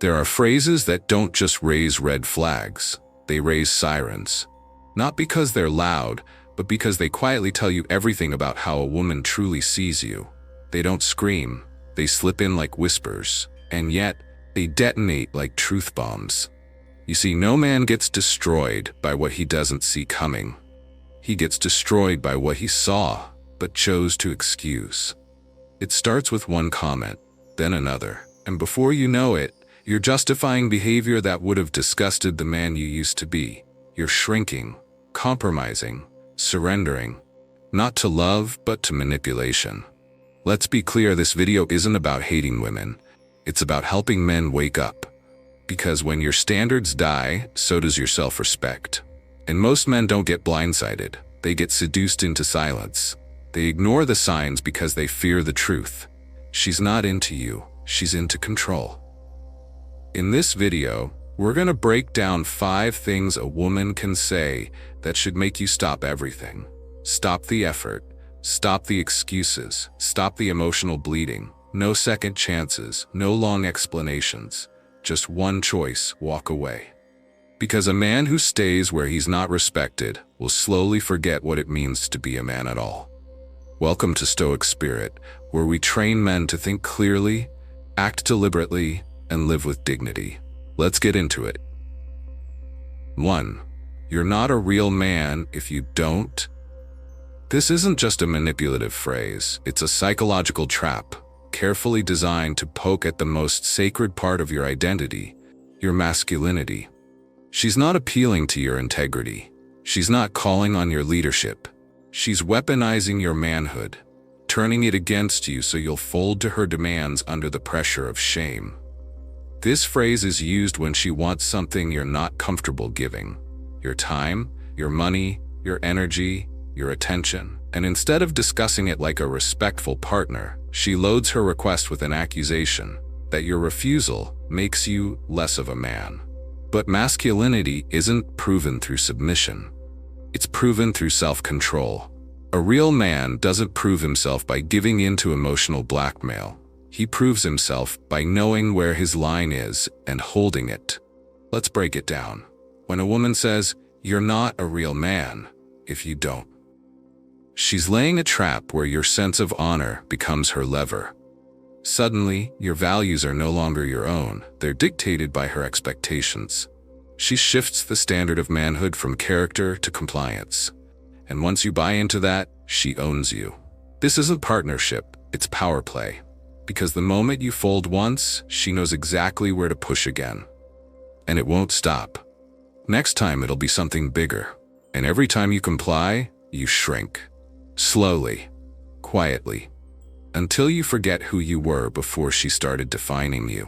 There are phrases that don't just raise red flags, they raise sirens. Not because they're loud, but because they quietly tell you everything about how a woman truly sees you. They don't scream, they slip in like whispers, and yet they detonate like truth bombs. You see, no man gets destroyed by what he doesn't see coming. He gets destroyed by what he saw, but chose to excuse. It starts with one comment, then another, and before you know it, you're justifying behavior that would have disgusted the man you used to be. You're shrinking, compromising, surrendering, not to love, but to manipulation. Let's be clear, this video isn't about hating women. It's about helping men wake up. Because when your standards die, so does your self-respect. And most men don't get blindsided. They get seduced into silence. They ignore the signs because they fear the truth. She's not into you, she's into control. In this video, we're gonna break down 5 things a woman can say that should make you stop everything. Stop the effort, stop the excuses, stop the emotional bleeding. No second chances, no long explanations. Just one choice, walk away. Because a man who stays where he's not respected will slowly forget what it means to be a man at all. Welcome to Stoic Spirit, where we train men to think clearly, act deliberately, and live with dignity. Let's get into it. 1. You're not a real man if you don't. This isn't just a manipulative phrase, it's a psychological trap, carefully designed to poke at the most sacred part of your identity, your masculinity. She's not appealing to your integrity. She's not calling on your leadership. She's weaponizing your manhood, turning it against you so you'll fold to her demands under the pressure of shame. This phrase is used when she wants something you're not comfortable giving: your time, your money, your energy, your attention. And instead of discussing it like a respectful partner, she loads her request with an accusation that your refusal makes you less of a man. But masculinity isn't proven through submission. It's proven through self-control. A real man doesn't prove himself by giving in to emotional blackmail. He proves himself by knowing where his line is and holding it. Let's break it down. When a woman says, "You're not a real man if you don't," she's laying a trap where your sense of honor becomes her lever. Suddenly, your values are no longer your own. They're dictated by her expectations. She shifts the standard of manhood from character to compliance. And once you buy into that, she owns you. This isn't partnership, it's power play. Because the moment you fold once, she knows exactly where to push again. And it won't stop. Next time it'll be something bigger. And every time you comply, you shrink. Slowly, quietly, until you forget who you were before she started defining you.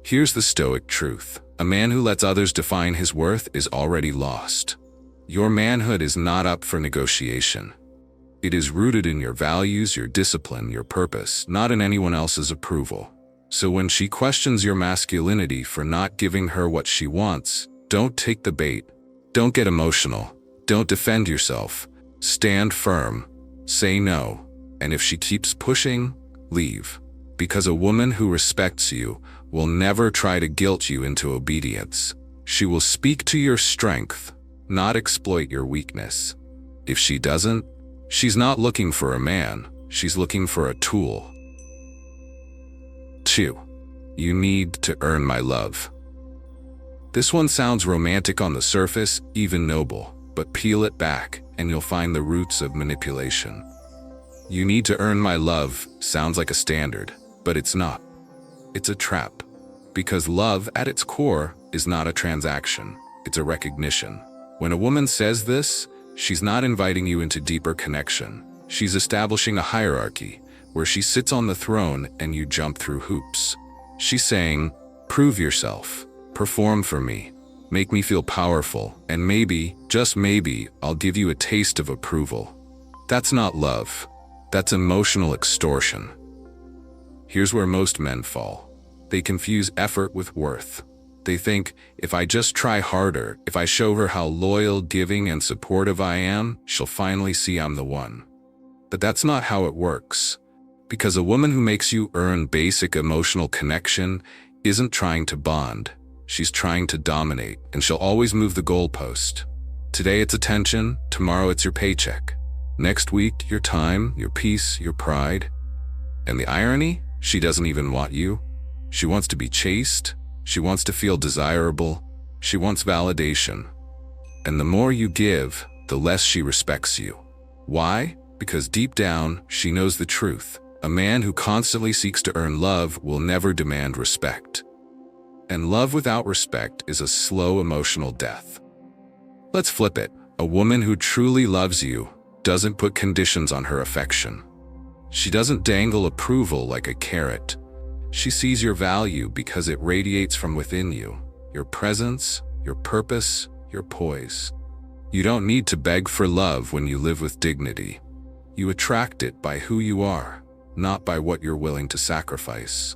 Here's the Stoic truth. A man who lets others define his worth is already lost. Your manhood is not up for negotiation. It is rooted in your values, your discipline, your purpose, not in anyone else's approval. So when she questions your masculinity for not giving her what she wants, don't take the bait. Don't get emotional. Don't defend yourself. Stand firm. Say no. And if she keeps pushing, leave. Because a woman who respects you will never try to guilt you into obedience. She will speak to your strength, not exploit your weakness. If she doesn't, she's not looking for a man, she's looking for a tool. 2. You need to earn my love. This one sounds romantic on the surface, even noble, but peel it back and you'll find the roots of manipulation. You need to earn my love sounds like a standard, but it's not. It's a trap. Because love, at its core, is not a transaction, it's a recognition. When a woman says this, she's not inviting you into deeper connection. She's establishing a hierarchy where she sits on the throne and you jump through hoops. She's saying, prove yourself, perform for me, make me feel powerful, and maybe, just maybe, I'll give you a taste of approval. That's not love. That's emotional extortion. Here's where most men fall. They confuse effort with worth. They think, if I just try harder, if I show her how loyal, giving, and supportive I am, she'll finally see I'm the one. But that's not how it works. Because a woman who makes you earn basic emotional connection isn't trying to bond. She's trying to dominate, and she'll always move the goalpost. Today it's attention, tomorrow it's your paycheck. Next week, your time, your peace, your pride. And the irony? She doesn't even want you. She wants to be chased. She wants to feel desirable. She wants validation. And the more you give, the less she respects you. Why? Because deep down, she knows the truth. A man who constantly seeks to earn love will never demand respect. And love without respect is a slow emotional death. Let's flip it. A woman who truly loves you doesn't put conditions on her affection. She doesn't dangle approval like a carrot. She sees your value because it radiates from within you. Your presence, your purpose, your poise. You don't need to beg for love when you live with dignity. You attract it by who you are, not by what you're willing to sacrifice.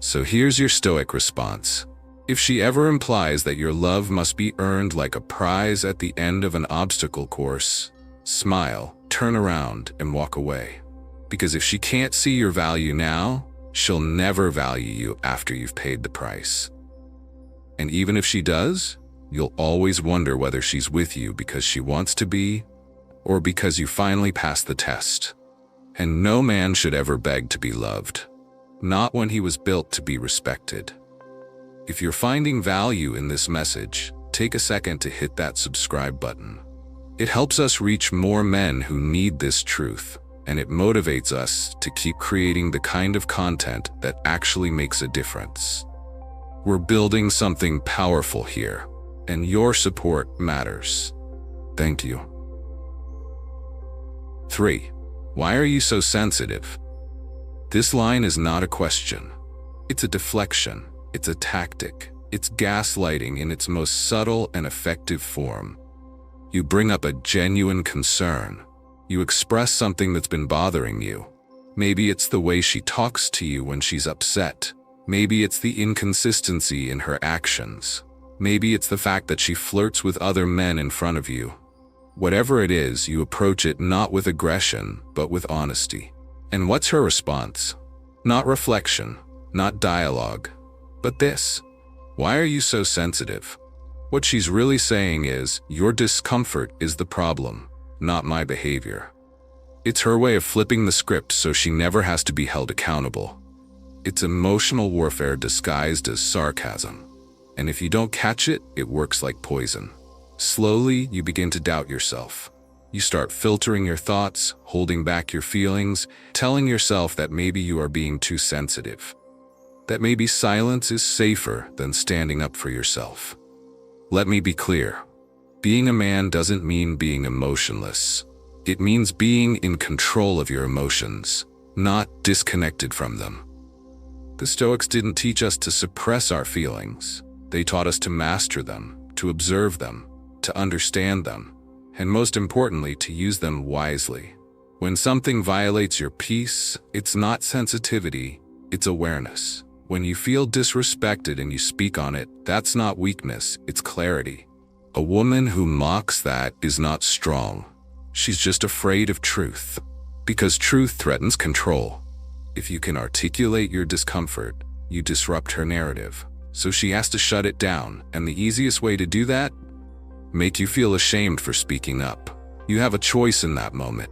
So here's your Stoic response. If she ever implies that your love must be earned like a prize at the end of an obstacle course, smile, turn around, and walk away. Because if she can't see your value now, she'll never value you after you've paid the price. And even if she does, you'll always wonder whether she's with you because she wants to be, or because you finally passed the test. And no man should ever beg to be loved. Not when he was built to be respected. If you're finding value in this message, take a second to hit that subscribe button. It helps us reach more men who need this truth, and it motivates us to keep creating the kind of content that actually makes a difference. We're building something powerful here, and your support matters. Thank you. 3. Why are you so sensitive? This line is not a question. It's a deflection. It's a tactic. It's gaslighting in its most subtle and effective form. You bring up a genuine concern. You express something that's been bothering you. Maybe it's the way she talks to you when she's upset. Maybe it's the inconsistency in her actions. Maybe it's the fact that she flirts with other men in front of you. Whatever it is, you approach it not with aggression, but with honesty. And what's her response? Not reflection, not dialogue, but this. Why are you so sensitive? What she's really saying is, your discomfort is the problem, not my behavior. It's her way of flipping the script so she never has to be held accountable. It's emotional warfare disguised as sarcasm. And if you don't catch it, it works like poison. Slowly, you begin to doubt yourself. You start filtering your thoughts, holding back your feelings, telling yourself that maybe you are being too sensitive. That maybe silence is safer than standing up for yourself. Let me be clear. Being a man doesn't mean being emotionless. It means being in control of your emotions, not disconnected from them. The Stoics didn't teach us to suppress our feelings. They taught us to master them, to observe them, to understand them, and most importantly, to use them wisely. When something violates your peace, it's not sensitivity, it's awareness. When you feel disrespected and you speak on it, that's not weakness, it's clarity. A woman who mocks that is not strong. She's just afraid of truth. Because truth threatens control. If you can articulate your discomfort, you disrupt her narrative. So she has to shut it down, and the easiest way to do that? Make you feel ashamed for speaking up. You have a choice in that moment.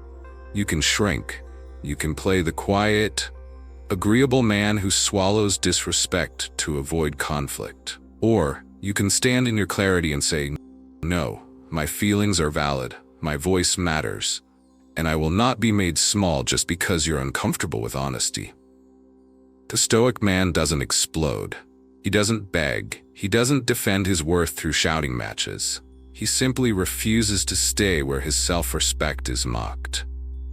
You can shrink. You can play the quiet, agreeable man who swallows disrespect to avoid conflict. Or you can stand in your clarity and say, no, my feelings are valid, my voice matters, and I will not be made small just because you're uncomfortable with honesty. The Stoic man doesn't explode. He doesn't beg. He doesn't defend his worth through shouting matches. He simply refuses to stay where his self-respect is mocked.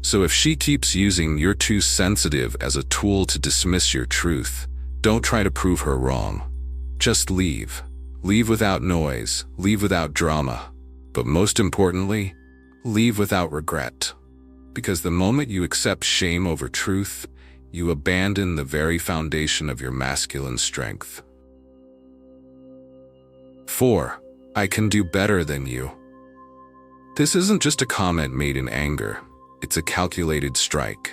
So if she keeps using "you're too sensitive" as a tool to dismiss your truth, don't try to prove her wrong. Just leave. Leave without noise. Leave without drama. But most importantly, leave without regret. Because the moment you accept shame over truth, you abandon the very foundation of your masculine strength. 4. I can do better than you. This isn't just a comment made in anger. It's a calculated strike.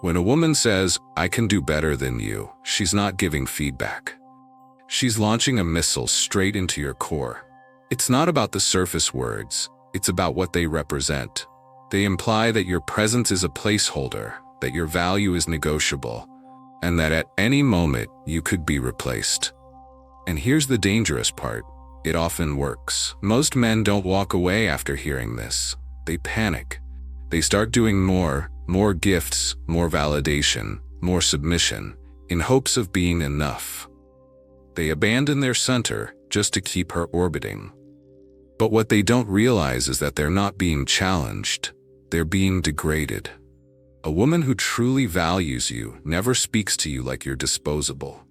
When a woman says, "I can do better than you," she's not giving feedback. She's launching a missile straight into your core. It's not about the surface words, it's about what they represent. They imply that your presence is a placeholder, that your value is negotiable, and that at any moment you could be replaced. And here's the dangerous part. It often works. Most men don't walk away after hearing this. They panic. They start doing more gifts, more validation, more submission, in hopes of being enough. They abandon their center just to keep her orbiting. But what they don't realize is that they're not being challenged. They're being degraded. A woman who truly values you never speaks to you like you're disposable.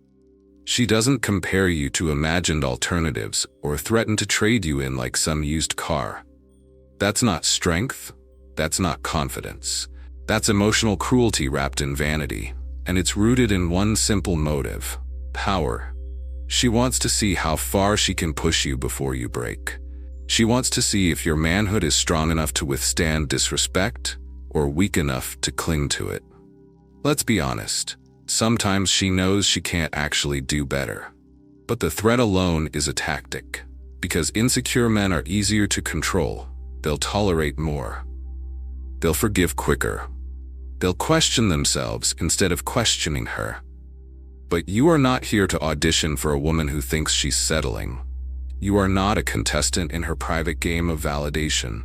She doesn't compare you to imagined alternatives or threaten to trade you in like some used car. That's not strength. That's not confidence. That's emotional cruelty wrapped in vanity, and it's rooted in one simple motive: power. She wants to see how far she can push you before you break. She wants to see if your manhood is strong enough to withstand disrespect or weak enough to cling to it. Let's be honest. Sometimes she knows she can't actually do better. But the threat alone is a tactic. Because insecure men are easier to control, they'll tolerate more. They'll forgive quicker. They'll question themselves instead of questioning her. But you are not here to audition for a woman who thinks she's settling. You are not a contestant in her private game of validation.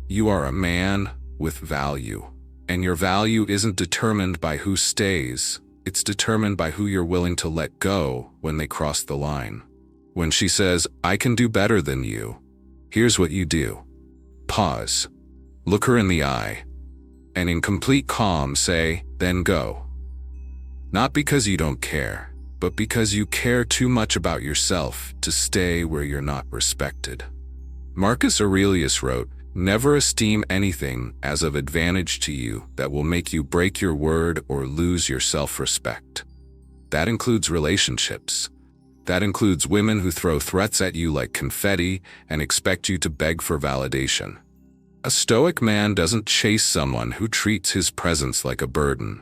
You are a man with value. And your value isn't determined by who stays. It's determined by who you're willing to let go when they cross the line. When she says, "I can do better than you," here's what you do. Pause. Look her in the eye. And in complete calm say, "Then go." Not because you don't care, but because you care too much about yourself to stay where you're not respected. Marcus Aurelius wrote, "Never esteem anything as of advantage to you that will make you break your word or lose your self-respect." That includes relationships. That includes women who throw threats at you like confetti and expect you to beg for validation. A Stoic man doesn't chase someone who treats his presence like a burden.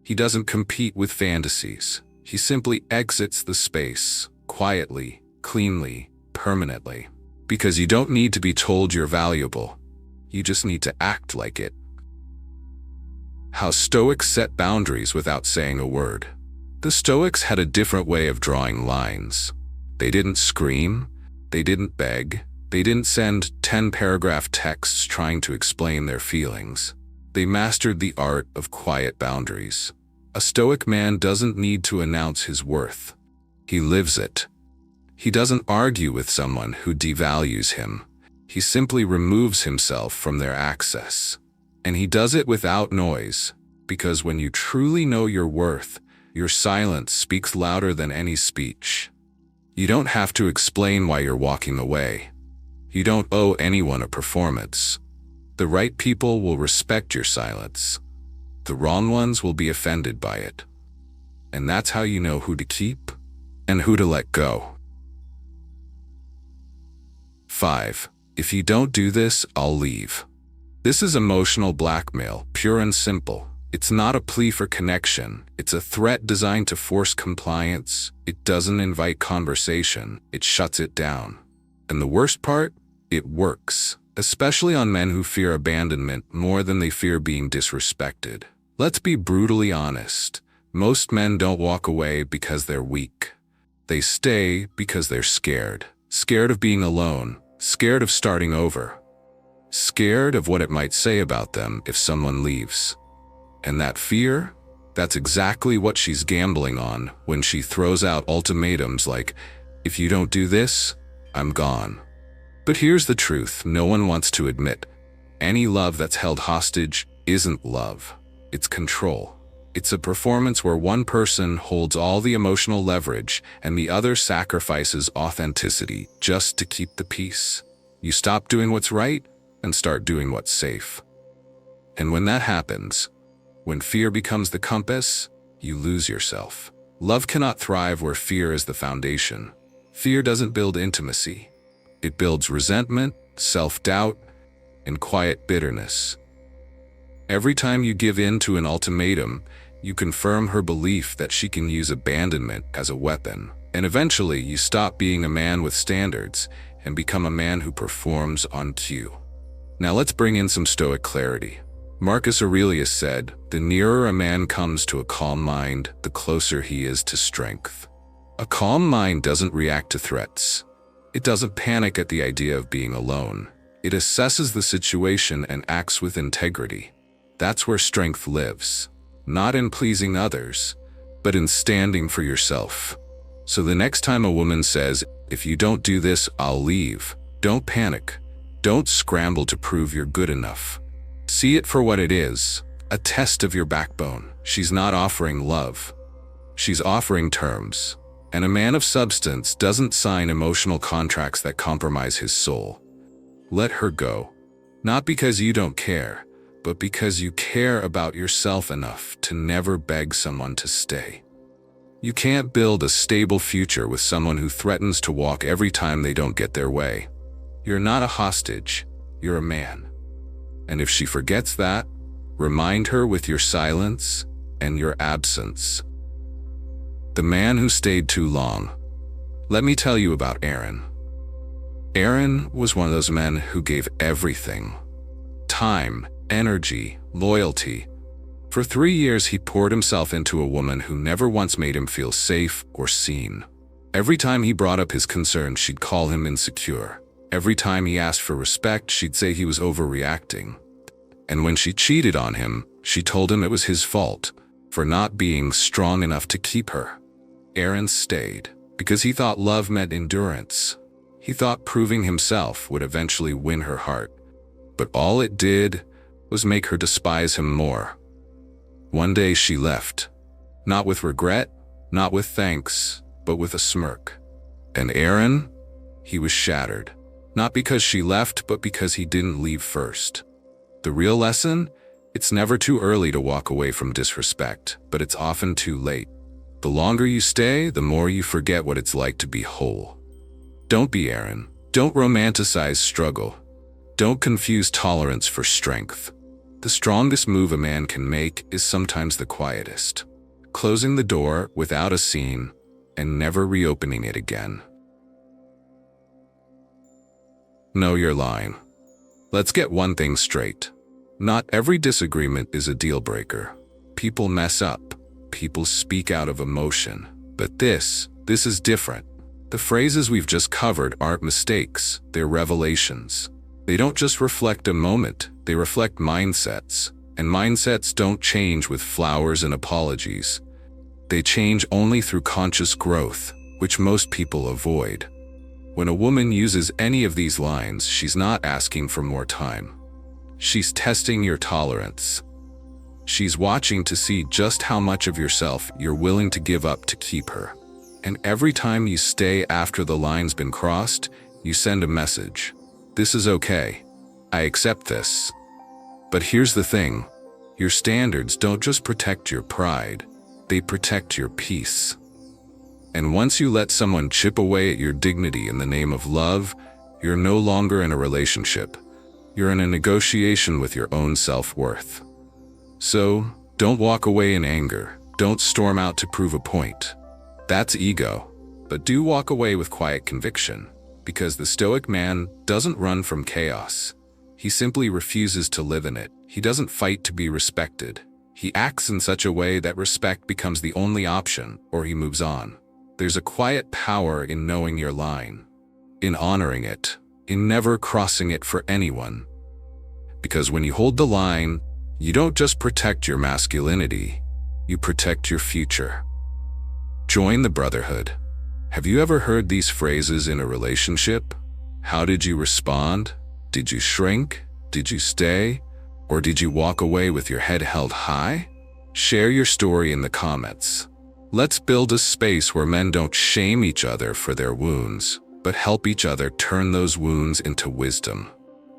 He doesn't compete with fantasies. He simply exits the space, quietly, cleanly, permanently. Because you don't need to be told you're valuable. You just need to act like it. How Stoics set boundaries without saying a word. The Stoics had a different way of drawing lines. They didn't scream. They didn't beg. They didn't send 10-paragraph texts trying to explain their feelings. They mastered the art of quiet boundaries. A Stoic man doesn't need to announce his worth. He lives it. He doesn't argue with someone who devalues him. He simply removes himself from their access. And he does it without noise, because when you truly know your worth, your silence speaks louder than any speech. You don't have to explain why you're walking away. You don't owe anyone a performance. The right people will respect your silence. The wrong ones will be offended by it. And that's how you know who to keep and who to let go. 5. If you don't do this, I'll leave. This is emotional blackmail, pure and simple. It's not a plea for connection. It's a threat designed to force compliance. It doesn't invite conversation. It shuts it down. And the worst part? It works, especially on men who fear abandonment more than they fear being disrespected. Let's be brutally honest. Most men don't walk away because they're weak. They stay because they're scared. Scared of being alone. Scared of starting over. Scared of what it might say about them if someone leaves. And that fear? That's exactly what she's gambling on when she throws out ultimatums like, "If you don't do this, I'm gone." But here's the truth no one wants to admit. Any love that's held hostage isn't love. It's control. It's a performance where one person holds all the emotional leverage and the other sacrifices authenticity just to keep the peace. You stop doing what's right and start doing what's safe. And when that happens, when fear becomes the compass, you lose yourself. Love cannot thrive where fear is the foundation. Fear doesn't build intimacy. It builds resentment, self-doubt, and quiet bitterness. Every time you give in to an ultimatum, you confirm her belief that she can use abandonment as a weapon. And eventually, you stop being a man with standards and become a man who performs on cue. Now let's bring in some Stoic clarity. Marcus Aurelius said, "The nearer a man comes to a calm mind, the closer he is to strength." A calm mind doesn't react to threats. It doesn't panic at the idea of being alone. It assesses the situation and acts with integrity. That's where strength lives. Not in pleasing others, but in standing for yourself. So the next time a woman says, "If you don't do this, I'll leave," don't panic. Don't scramble to prove you're good enough. See it for what it is, a test of your backbone. She's not offering love. She's offering terms. And a man of substance doesn't sign emotional contracts that compromise his soul. Let her go. Not because you don't care, but because you care about yourself enough to never beg someone to stay. You can't build a stable future with someone who threatens to walk every time they don't get their way. You're not a hostage, you're a man. And if she forgets that, remind her with your silence and your absence. The man who stayed too long. Let me tell you about Aaron. Aaron was one of those men who gave everything. Time, energy, loyalty. For 3 years he poured himself into a woman who never once made him feel safe or seen. Every time he brought up his concerns, she'd call him insecure. Every time he asked for respect, she'd say he was overreacting. And when she cheated on him, she told him it was his fault for not being strong enough to keep her. Aaron stayed because he thought love meant endurance. He thought proving himself would eventually win her heart. But all it did was make her despise him more. One day she left, not with regret, not with thanks, but with a smirk. And Aaron, he was shattered. Not because she left, but because he didn't leave first. The real lesson? It's never too early to walk away from disrespect, but it's often too late. The longer you stay, the more you forget what it's like to be whole. Don't be Aaron. Don't romanticize struggle. Don't confuse tolerance for strength. The strongest move a man can make is sometimes the quietest. Closing the door without a scene and never reopening it again. Know your line. Let's get one thing straight. Not every disagreement is a deal breaker. People mess up. People speak out of emotion. But this is different. The phrases we've just covered aren't mistakes, they're revelations. They don't just reflect a moment, they reflect mindsets. And mindsets don't change with flowers and apologies. They change only through conscious growth, which most people avoid. When a woman uses any of these lines, she's not asking for more time. She's testing your tolerance. She's watching to see just how much of yourself you're willing to give up to keep her. And every time you stay after the line's been crossed, you send a message. This is okay. I accept this. But here's the thing. Your standards don't just protect your pride, they protect your peace. And once you let someone chip away at your dignity in the name of love, you're no longer in a relationship. You're in a negotiation with your own self-worth. So, don't walk away in anger. Don't storm out to prove a point. That's ego. But do walk away with quiet conviction, because the Stoic man doesn't run from chaos. He simply refuses to live in it. He doesn't fight to be respected. He acts in such a way that respect becomes the only option, or he moves on. There's a quiet power in knowing your line, in honoring it, in never crossing it for anyone. Because when you hold the line, you don't just protect your masculinity, you protect your future. Join the brotherhood. Have you ever heard these phrases in a relationship? How did you respond? Did you shrink? Did you stay? Or did you walk away with your head held high? Share your story in the comments. Let's build a space where men don't shame each other for their wounds, but help each other turn those wounds into wisdom.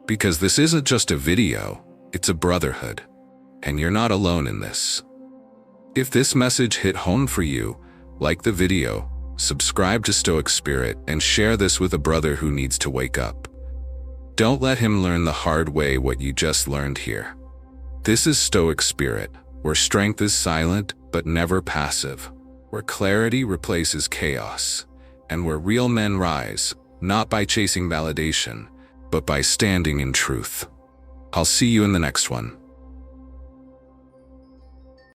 Because this isn't just a video, it's a brotherhood. And you're not alone in this. If this message hit home for you, like the video, subscribe to Stoic Spirit, and share this with a brother who needs to wake up. Don't let him learn the hard way what you just learned here. This is Stoic spirit, where strength is silent but never passive, where clarity replaces chaos, and where real men rise, not by chasing validation, but by standing in truth. I'll see you in the next one.